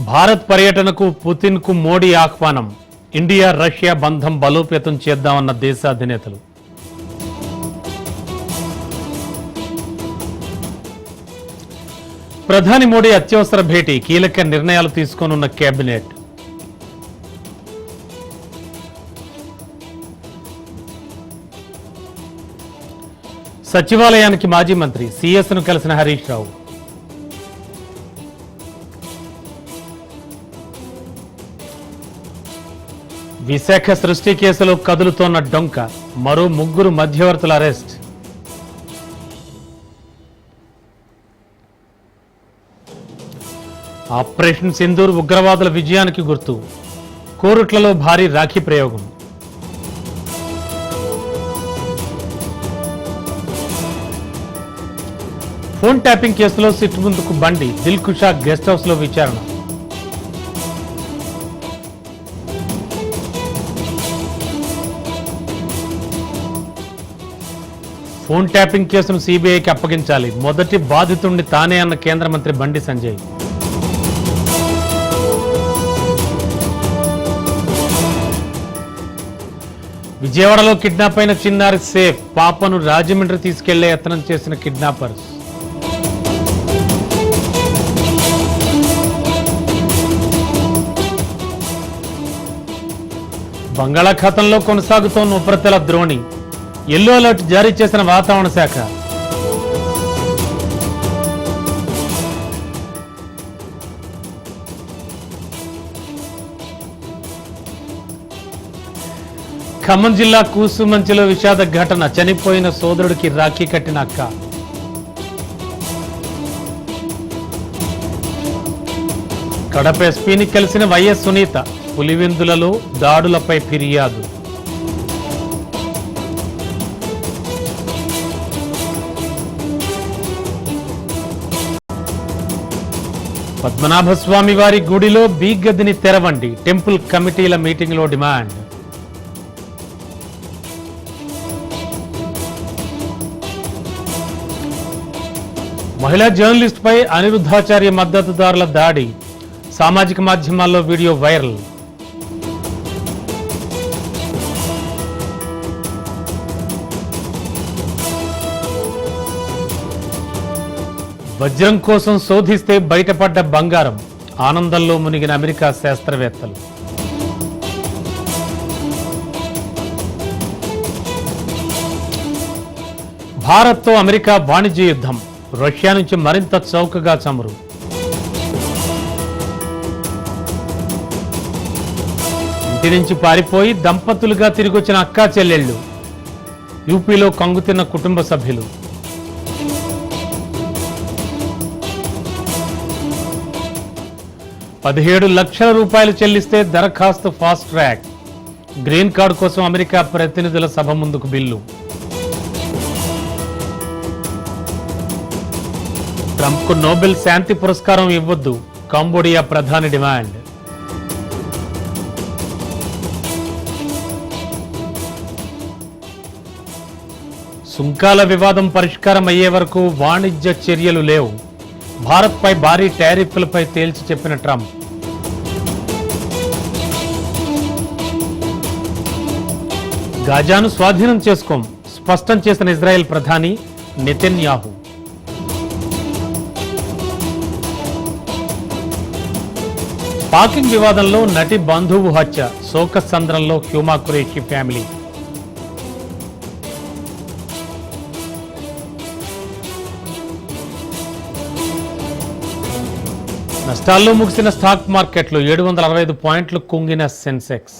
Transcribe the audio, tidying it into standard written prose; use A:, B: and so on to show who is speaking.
A: భారత్ పర్యటనకు పుతిన్కు మోడీ ఆహ్వానం. India Russia బంధం బలోపేతం చేద్దామన్న దేశ అధినేతలు. ప్రధాని మోడీ అత్యవసర భేటీ, కీలక నిర్ణయాలు తీసుకోనున్న కేబినెట్. సచివాలయానికి మాజీ మంత్రి సిఎస్ను కలిసిన హరీష్ రావు. విశాఖ సృష్టి కేసులో కదులుతోన్న డొంక, మరో 3 మధ్యవర్తుల అరెస్ట్. ఆపరేషన్ సింధూర్ ఉగ్రవాదుల విజయానికి గుర్తు, కోరుట్లలో భారీ రాఖీ ప్రయోగం. ఫోన్ ట్యాపింగ్ కేసులో సిట్ ముందుకు బండి, దిల్కుషా గెస్ట్ హౌస్ లో విచారణ. ఫోన్ ట్యాపింగ్ కేసును సిబిఐకి అప్పగించాలి, మొదటి బాధితుడిని తానే అన్న కేంద్ర మంత్రి బండి సంజయ్. విజయవాడలో కిడ్నాప్ అయిన చిన్నారి సేఫ్, పాపను రాజమండ్రి తీసుకెళ్లే యత్నం చేసిన కిడ్నాపర్స్. బంగాళాఖాతంలో కొనసాగుతోన్న ఉపరితల ద్రోణి, ఎల్లో అలర్ట్ జారీ చేసిన వాతావరణ శాఖ. ఖమ్మం జిల్లా కూసుమంచిలో విషాద ఘటన, చనిపోయిన సోదరుడికి రాఖీ కట్టిన అక్క. కడప ఎస్పీని కలిసిన వైఎస్ సునీత, పులివెందులలో దాడులపై ఫిర్యాదు. పద్మనాభస్వామి వారి గుడిలో బీ గదిని తెరవండి, టెంపుల్ కమిటీల మీటింగ్లో డిమాండ్. మహిళా జర్నలిస్ట్ పై అనిరుద్ధాచార్య మద్దతుదారుల దాడి, సామాజిక మాధ్యమాల్లో వీడియో వైరల్. వజ్రం కోసం శోధిస్తే బయటపడ్డ బంగారం, ఆనందంలో మునిగిన అమెరికా శాస్త్రవేత్తలు. భారత్తో అమెరికా వాణిజ్య యుద్ధం, రష్యా నుంచి మరింత చౌకగా చమురు. ఇంటి నుంచి పారిపోయి దంపతులుగా తిరిగొచ్చిన అక్కా చెల్లెళ్లు, యూపీలో కంగుతిన్న కుటుంబ సభ్యులు. ₹17 లక్షల చెల్లిస్తే దరఖాస్తు ఫాస్ట్ ట్రాక్, గ్రీన్ కార్డు కోసం అమెరికా ప్రతినిధుల సభ ముందుకు బిల్లు. ట్రంప్కు నోబెల్ శాంతి పురస్కారం ఇవ్వొద్దు, కంబోడియా ప్రధాని డిమాండ్. సుంకాల వివాదం పరిష్కారం అయ్యే వరకు వాణిజ్య చర్యలు లేవు, భారత్పై భారీ టారిఫ్లపై తేల్చి చెప్పిన ట్రంప్. గాజాను స్వాధీనం చేసుకోం, స్పష్టం చేసిన ఇజ్రాయెల్ ప్రధాని నెతన్యాహు. పాకింగ్ వివాదంలో నటి బంధువు హత్య, శోకసంద్రంలో హ్యూమా ఖురేషీ ఫ్యామిలీ. నష్టాల్లో ముగిసిన స్టాక్ మార్కెట్లు, 765 పాయింట్లు కుంగిన సెన్సెక్స్.